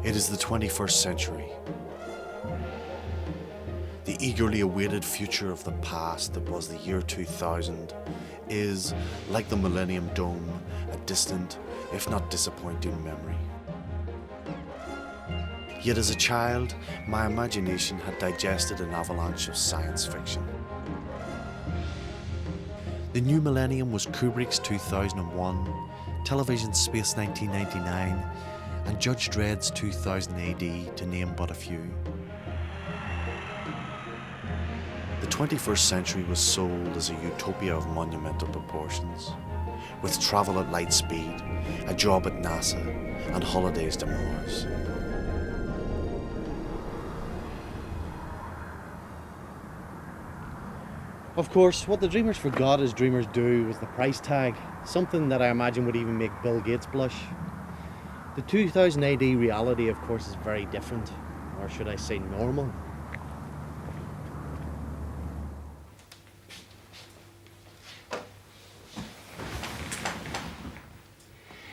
It is the 21st century. The eagerly awaited future of the past that was the year 2000 is, like the Millennium Dome, a distant, if not disappointing memory. Yet as a child, my imagination had digested an avalanche of science fiction. The new millennium was Kubrick's 2001, television's Space 1999, and Judge Dredd's 2000 AD, to name but a few. The 21st century was sold as a utopia of monumental proportions, with travel at light speed, a job at NASA, and holidays to Mars. Of course, what the dreamers forgot as dreamers do was the price tag, something that I imagine would even make Bill Gates blush. The 2000 AD reality, of course, is very different, or should I say normal.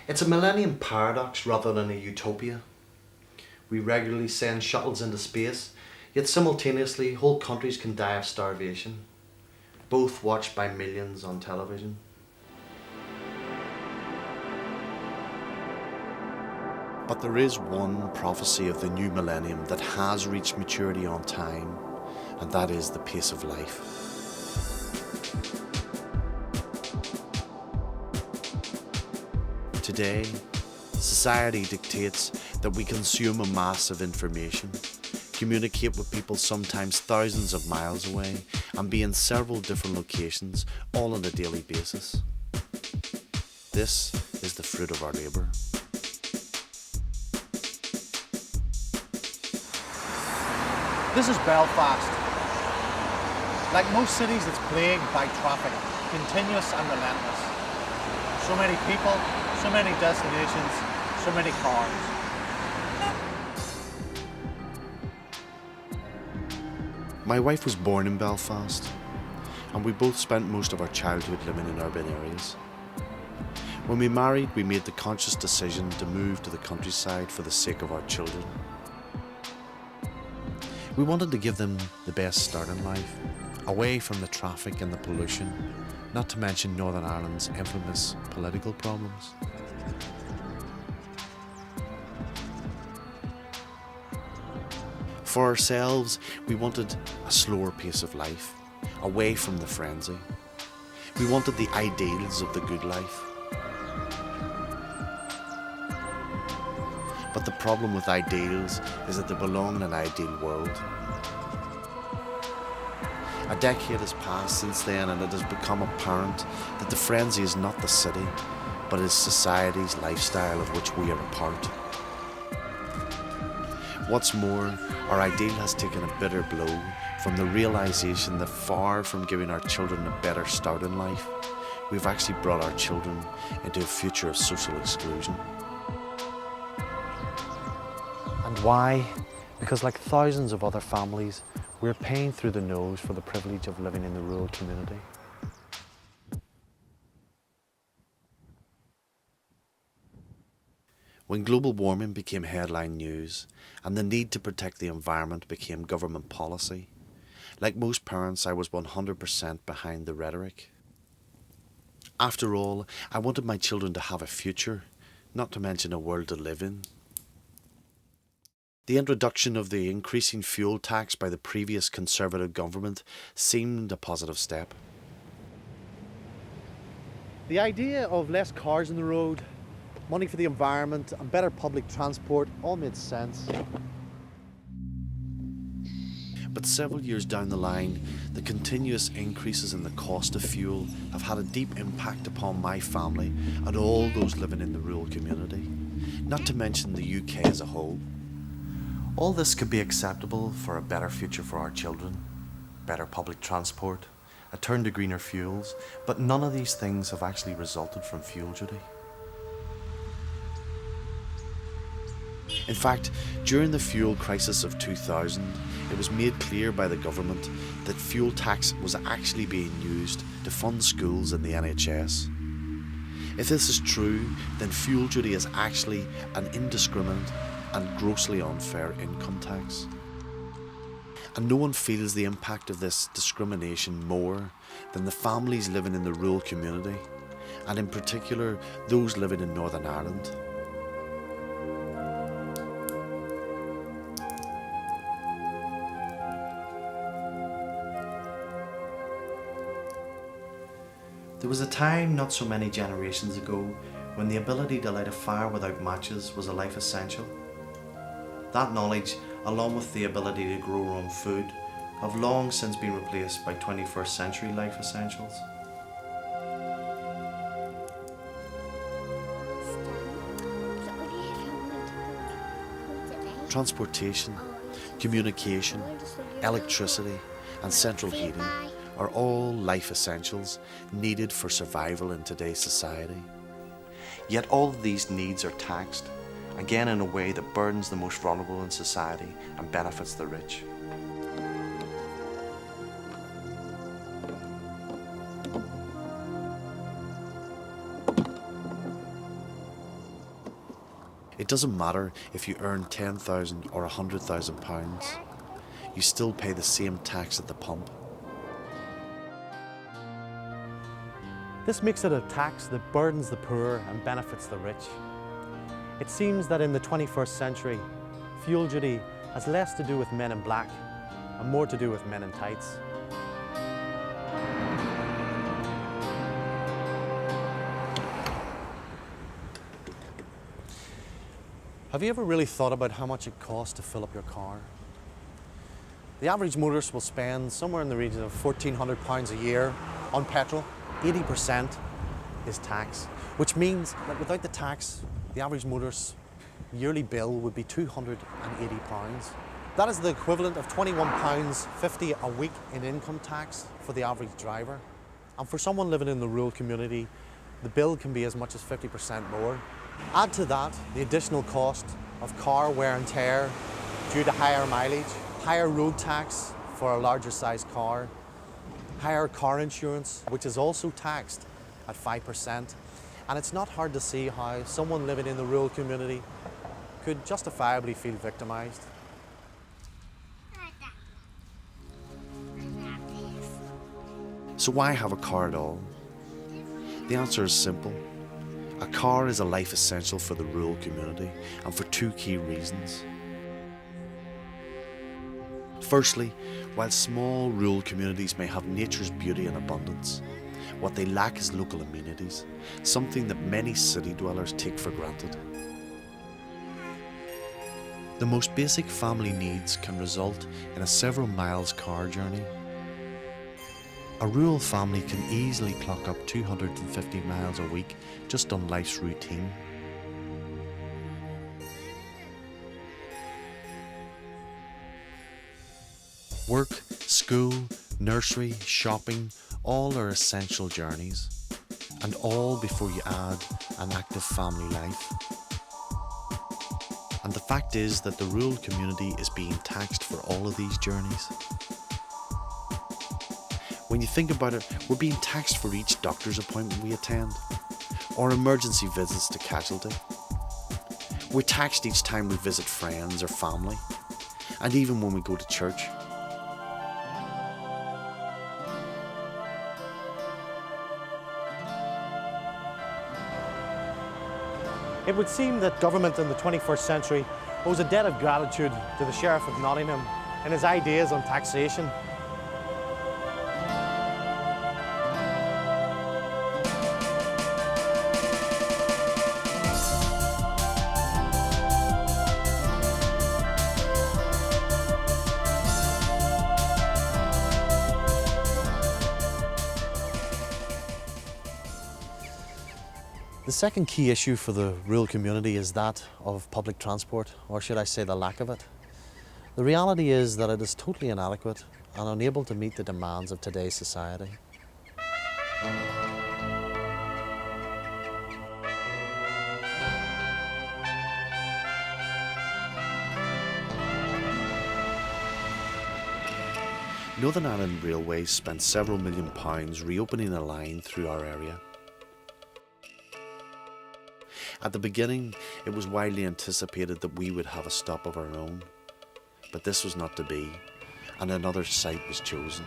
It's a millennium paradox rather than a utopia. We regularly send shuttles into space, yet simultaneously whole countries can die of starvation, both watched by millions on television. But there is one prophecy of the new millennium that has reached maturity on time, and that is the pace of life. Today, society dictates that we consume a mass of information, communicate with people sometimes thousands of miles away, and be in several different locations, all on a daily basis. This is the fruit of our labour. This is Belfast. Like most cities, it's plagued by traffic, continuous and relentless. So many people, so many destinations, so many cars. My wife was born in Belfast, and we both spent most of our childhood living in urban areas. When we married, we made the conscious decision to move to the countryside for the sake of our children. We wanted to give them the best start in life, away from the traffic and the pollution, not to mention Northern Ireland's infamous political problems. For ourselves, we wanted a slower pace of life, away from the frenzy. We wanted the ideals of the good life. But the problem with ideals is that they belong in an ideal world. A decade has passed since then, and it has become apparent that the frenzy is not the city, but is society's lifestyle of which we are a part. What's more, our ideal has taken a bitter blow from the realisation that far from giving our children a better start in life, we've actually brought our children into a future of social exclusion. And why? Because like thousands of other families, we're paying through the nose for the privilege of living in the rural community. When global warming became headline news and the need to protect the environment became government policy, like most parents, I was 100% behind the rhetoric. After all, I wanted my children to have a future, not to mention a world to live in. The introduction of the increasing fuel tax by the previous Conservative government seemed a positive step. The idea of less cars on the road, money for the environment, and better public transport all made sense. But several years down the line, the continuous increases in the cost of fuel have had a deep impact upon my family and all those living in the rural community, not to mention the UK as a whole. All this could be acceptable for a better future for our children, better public transport, a turn to greener fuels, but none of these things have actually resulted from fuel duty. In fact, during the fuel crisis of 2000, it was made clear by the government that fuel tax was actually being used to fund schools and the NHS. If this is true, then fuel duty is actually an indiscriminate and grossly unfair income tax. And no one feels the impact of this discrimination more than the families living in the rural community, and in particular those living in Northern Ireland. There was a time not so many generations ago when the ability to light a fire without matches was a life essential. That knowledge, along with the ability to grow our own food, have long since been replaced by 21st century life essentials. Transportation, communication, electricity, and central heating are all life essentials needed for survival in today's society. Yet all of these needs are taxed, again in a way that burdens the most vulnerable in society and benefits the rich. It doesn't matter if you earn £10,000 or £100,000, you still pay the same tax at the pump. This makes it a tax that burdens the poor and benefits the rich. It seems that in the 21st century, fuel duty has less to do with men in black and more to do with men in tights. Have you ever really thought about how much it costs to fill up your car? The average motorist will spend somewhere in the region of £1,400 a year on petrol. 80% is tax, which means that without the tax, the average motorist's yearly bill would be £280. That is the equivalent of £21.50 a week in income tax for the average driver. And for someone living in the rural community, the bill can be as much as 50% more. Add to that the additional cost of car wear and tear due to higher mileage, higher road tax for a larger sized car, higher car insurance, which is also taxed at 5%. And it's not hard to see how someone living in the rural community could justifiably feel victimised. So why have a car at all? The answer is simple. A car is a life essential for the rural community, and for two key reasons. Firstly, while small rural communities may have nature's beauty and abundance, what they lack is local amenities, something that many city dwellers take for granted. The most basic family needs can result in a several miles car journey. A rural family can easily clock up 250 miles a week just on life's routine. Work, school, nursery, shopping, all are essential journeys, and all before you add an active family life. And the fact is that the rural community is being taxed for all of these journeys. When you think about it, we're being taxed for each doctor's appointment we attend, or emergency visits to casualty. We're taxed each time we visit friends or family, and even when we go to church. It would seem that government in the 21st century owes a debt of gratitude to the Sheriff of Nottingham and his ideas on taxation. The second key issue for the rural community is that of public transport, or should I say the lack of it. The reality is that it is totally inadequate and unable to meet the demands of today's society. Northern Ireland Railways spent several £million reopening a line through our area. At the beginning, it was widely anticipated that we would have a stop of our own. But this was not to be, and another site was chosen.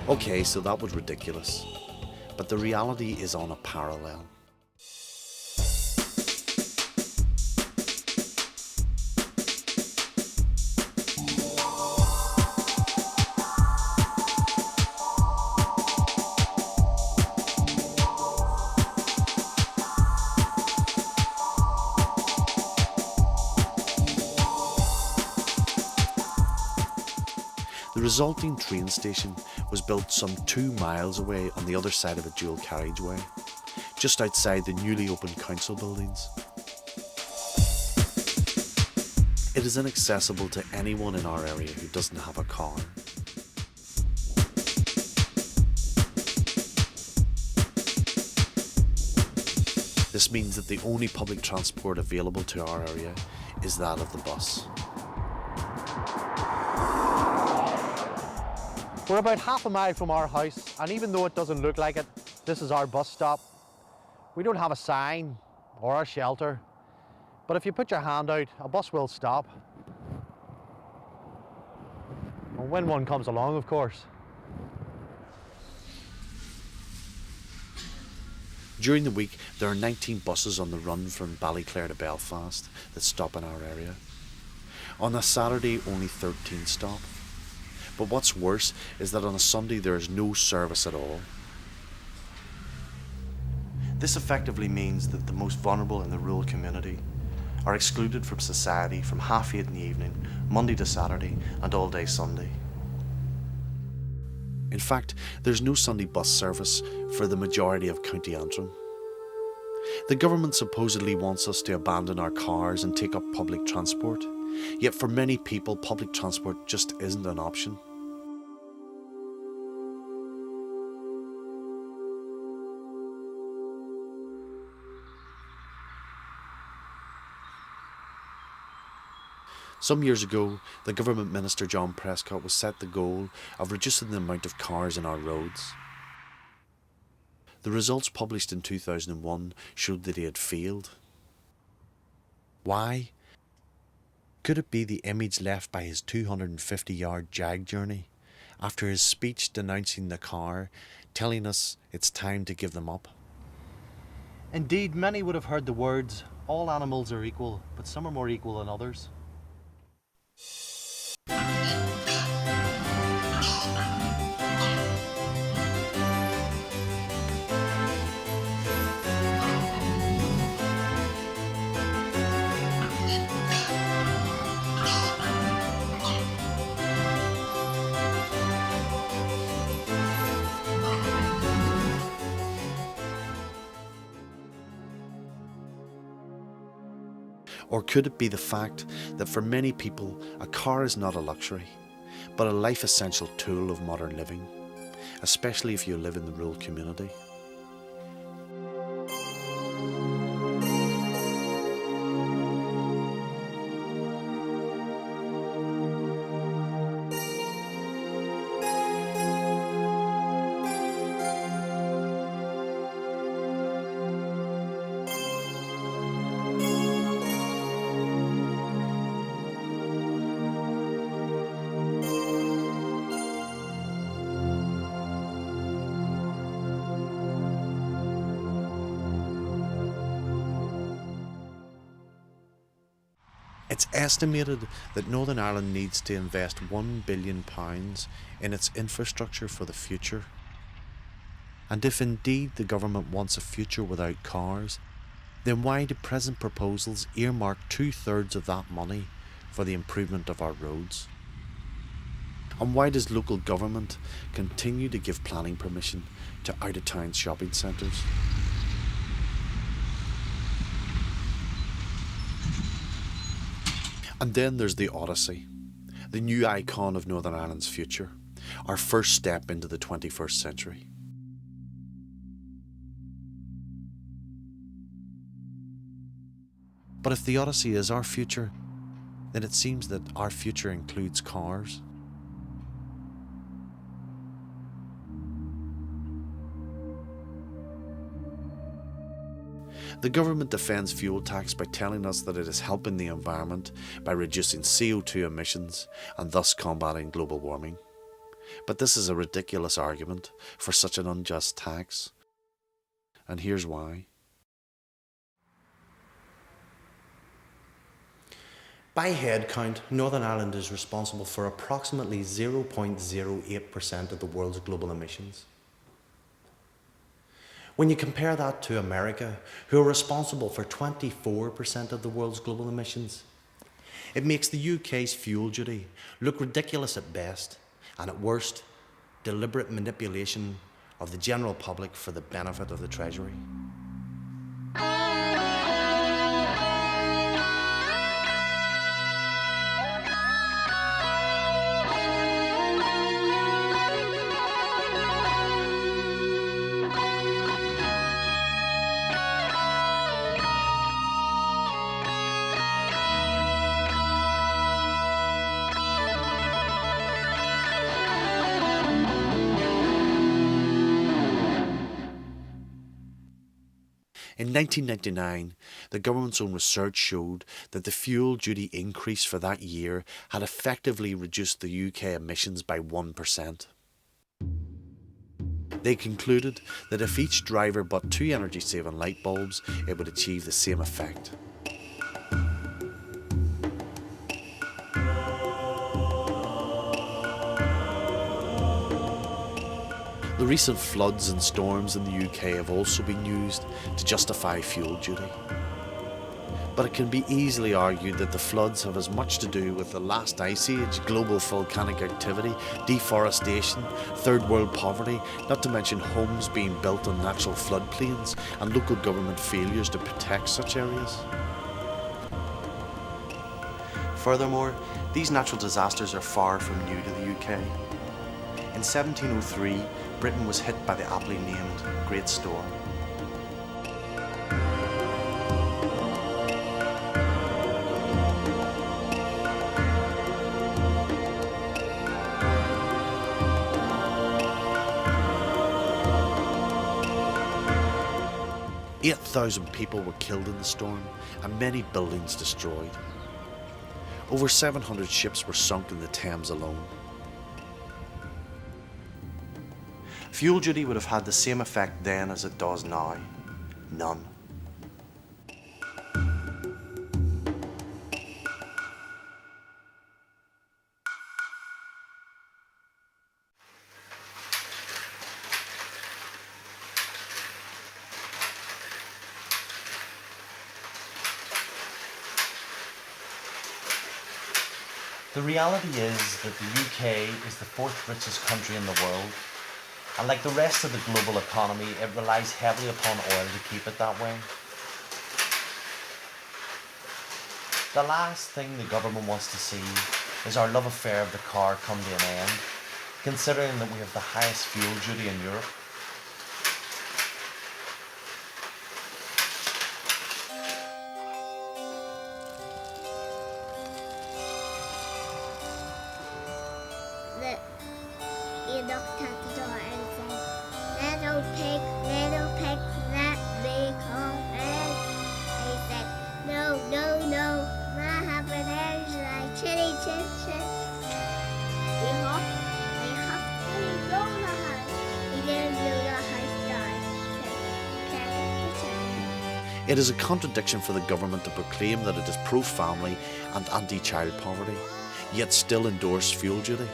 Okay, so that was ridiculous. But the reality is on a parallel. The resulting train station was built some 2 miles away on the other side of a dual carriageway, just outside the newly opened council buildings. It is inaccessible to anyone in our area who doesn't have a car. This means that the only public transport available to our area is that of the bus. We're about half a mile from our house, and even though it doesn't look like it, this is our bus stop. We don't have a sign or a shelter, but if you put your hand out, a bus will stop. Well, when one comes along, of course. During the week, there are 19 buses on the run from Ballyclare to Belfast that stop in our area. On a Saturday, only 13 stop. But what's worse is that on a Sunday there is no service at all. This effectively means that the most vulnerable in the rural community are excluded from society from 8:30 in the evening, Monday to Saturday, and all day Sunday. In fact, there's no Sunday bus service for the majority of County Antrim. The government supposedly wants us to abandon our cars and take up public transport, yet for many people public transport just isn't an option. Some years ago, the government minister John Prescott was set the goal of reducing the amount of cars in our roads. The results published in 2001 showed that he had failed. Why? Could it be the image left by his 250-yard jag journey after his speech denouncing the car, telling us it's time to give them up? Indeed, many would have heard the words, "All animals are equal, but some are more equal than others." Or could it be the fact that for many people a car is not a luxury, but a life essential tool of modern living, especially if you live in the rural community? It's estimated that Northern Ireland needs to invest £1 billion in its infrastructure for the future. And if indeed the government wants a future without cars, then why do present proposals earmark 2/3 of that money for the improvement of our roads? And why does local government continue to give planning permission to out-of-town shopping centres? And then there's the Odyssey, the new icon of Northern Ireland's future, our first step into the 21st century. But if the Odyssey is our future, then it seems that our future includes cars. The government defends fuel tax by telling us that it is helping the environment by reducing CO2 emissions and thus combating global warming. But this is a ridiculous argument for such an unjust tax. And here's why. By head count, Northern Ireland is responsible for approximately 0.08% of the world's global emissions. When you compare that to America, who are responsible for 24% of the world's global emissions, it makes the UK's fuel duty look ridiculous at best, and at worst, deliberate manipulation of the general public for the benefit of the Treasury. In 1999, the government's own research showed that the fuel duty increase for that year had effectively reduced the UK emissions by 1%. They concluded that if each driver bought 2 energy-saving light bulbs, it would achieve the same effect. The recent floods and storms in the UK have also been used to justify fuel duty. But it can be easily argued that the floods have as much to do with the last ice age, global volcanic activity, deforestation, third world poverty, not to mention homes being built on natural floodplains and local government failures to protect such areas. Furthermore, these natural disasters are far from new to the UK. In 1703, Britain was hit by the aptly named Great Storm. Eight 8,000 people were killed in the storm and many buildings destroyed. Over 700 ships were sunk in the Thames alone. Fuel duty would have had the same effect then as it does now. None. The reality is that the UK is the 4th richest country in the world, and like the rest of the global economy, it relies heavily upon oil to keep it that way. The last thing the government wants to see is our love affair of the car come to an end, considering that we have the highest fuel duty in Europe. He knocked at the door and said, little pig, that big hole." And he said, no, my happiness like chitty chit chit. He hopped and he blew the house. He didn't blow the house down. It is a contradiction for the government to proclaim that it is pro-family and anti-child poverty, yet still endorse fuel duty.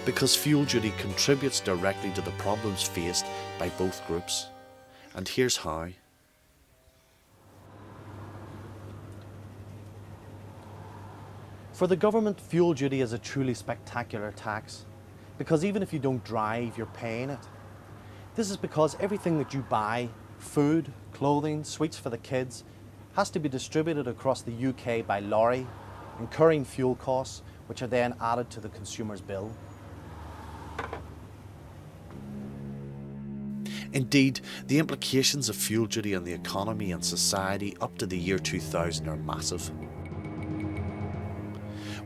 Because fuel duty contributes directly to the problems faced by both groups. And here's how. For the government, fuel duty is a truly spectacular tax because even if you don't drive, you're paying it. This is because everything that you buy, food, clothing, sweets for the kids, has to be distributed across the UK by lorry, incurring fuel costs, which are then added to the consumer's bill. Indeed, the implications of fuel duty on the economy and society up to the year 2000 are massive.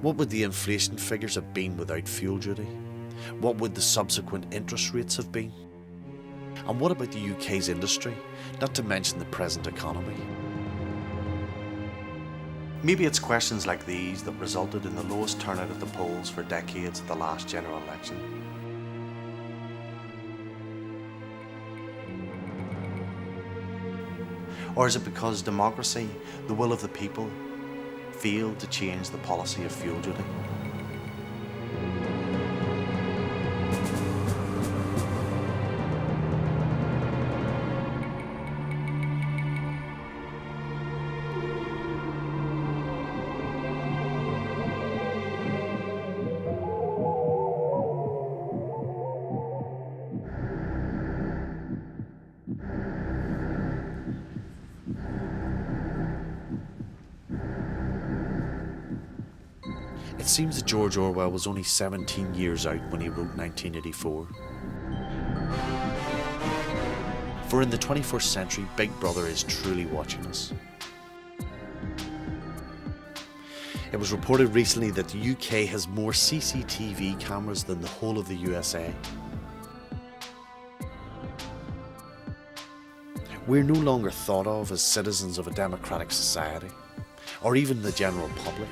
What would the inflation figures have been without fuel duty? What would the subsequent interest rates have been? And what about the UK's industry, not to mention the present economy? Maybe it's questions like these that resulted in the lowest turnout at the polls for decades at the last general election. Or is it because democracy, the will of the people, failed to change the policy of fuel duty? It seems that George Orwell was only 17 years out when he wrote 1984. For in the 21st century, Big Brother is truly watching us. It was reported recently that the UK has more CCTV cameras than the whole of the USA. We're no longer thought of as citizens of a democratic society, or even the general public.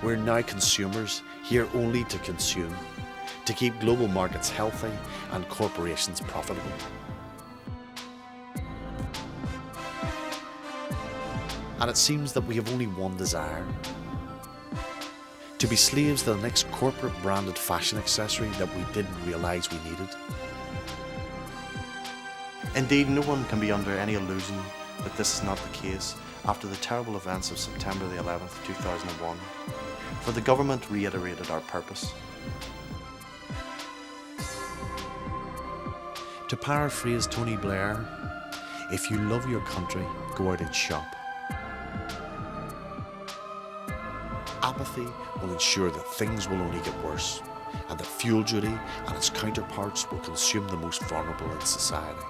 We're now consumers, here only to consume, to keep global markets healthy and corporations profitable. And it seems that we have only one desire: to be slaves to the next corporate branded fashion accessory that we didn't realise we needed. Indeed, no one can be under any illusion that this is not the case after the terrible events of September the 11th, 2001, for the government reiterated our purpose. To paraphrase Tony Blair, if you love your country, go out and shop. Apathy will ensure that things will only get worse, and that fuel duty and its counterparts will consume the most vulnerable in society.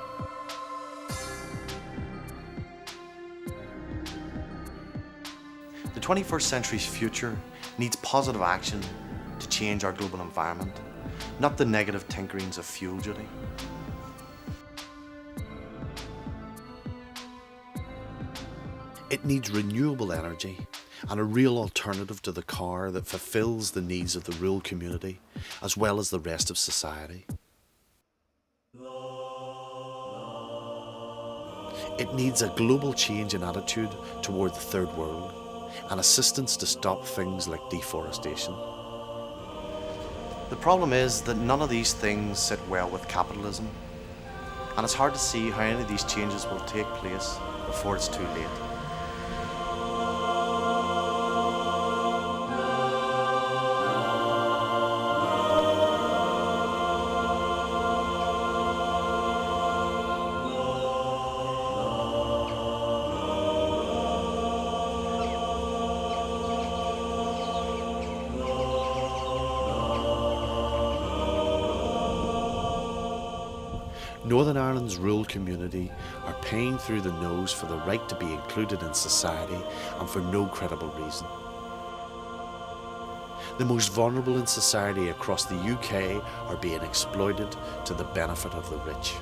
The 21st century's future needs positive action to change our global environment, not the negative tinkerings of fuel duty. It needs renewable energy and a real alternative to the car that fulfills the needs of the rural community as well as the rest of society. It needs a global change in attitude toward the third world and assistance to stop things like deforestation. The problem is that none of these things sit well with capitalism, and it's hard to see how any of these changes will take place before it's too late. Northern Ireland's rural community are paying through the nose for the right to be included in society and for no credible reason. The most vulnerable in society across the UK are being exploited to the benefit of the rich.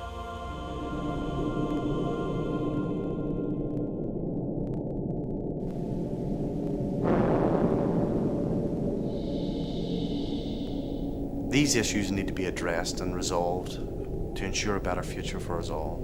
These issues need to be addressed and resolved to ensure a better future for us all.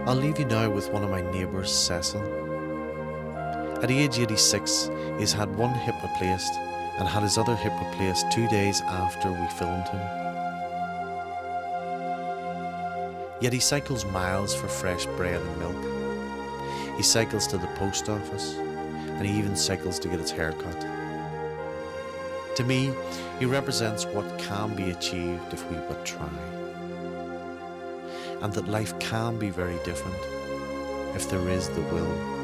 I'll leave you now with one of my neighbours, Cecil. At age 86, he's had one hip replaced and had his other hip replaced 2 days after we filmed him. Yet he cycles miles for fresh bread and milk. He cycles to the post office, and he even cycles to get his hair cut. To me, he represents what can be achieved if we but try. And that life can be very different if there is the will.